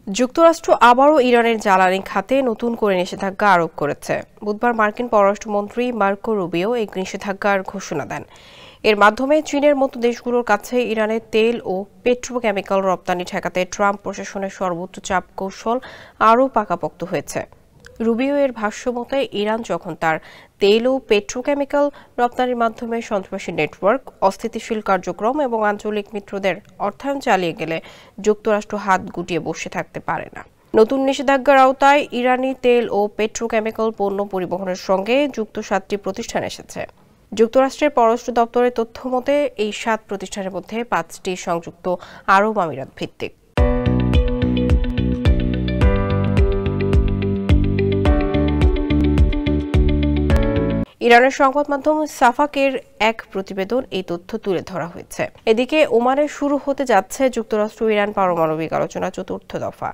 যুক্তরাষ্ট্র আবারও ইরানের জ্বালানি খাতে নতুন করে নিষেধাজ্ঞা আরোপ করেছে। বুধবার মার্কিন পররাষ্ট্রমন্ত্রী মার্কো রুবিও এই নিষেধাজ্ঞার ঘোষণা দেন। এর মাধ্যমে চীনের মতো দেশগুলোর কাছে ইরানের তেল ও পেট্রোকেমিক্যাল রপ্তানি ঠেকাতে ট্রাম্প প্রশাসনের সর্বোচ্চ চাপ কৌশল আরও পাকাপোক্ত হয়েছে। রুবিও এর ভাষ্য মতে ইরান যখন তার তেল ও পেট্রোকেমিক্যাল রপ্তানির মাধ্যমে সন্ত্রাসী নেটওয়ার্ক, অস্থিতিশীল কার্যক্রম এবং আঞ্চলিক মিত্রদের অর্থায়ন চালিয়ে গেলে যুক্তরাষ্ট্র হাত গুটিয়ে বসে থাকতে পারে না। নতুন নিষেধাজ্ঞার আওতায় ইরানি তেল ও পেট্রোকেমিক্যাল পণ্য পরিবহনের সঙ্গে যুক্ত 7টি প্রতিষ্ঠান এসেছে। যুক্তরাষ্ট্রের পররাষ্ট্র দপ্তরের তথ্য মতে এই 7 প্রতিষ্ঠানের মধ্যে 5টি সংযুক্ত আরব আমিরাত ভিত্তিক। ইরানের সংবাদ মাধ্যম সাফাকের এক প্রতিবেদন এই তথ্য তুলে ধরা হয়েছে। এদিকে ওমানে শুরু হতে যাচ্ছে যুক্তরাষ্ট্র ইরান পারমাণবিক আলোচনা 4র্থ দফা।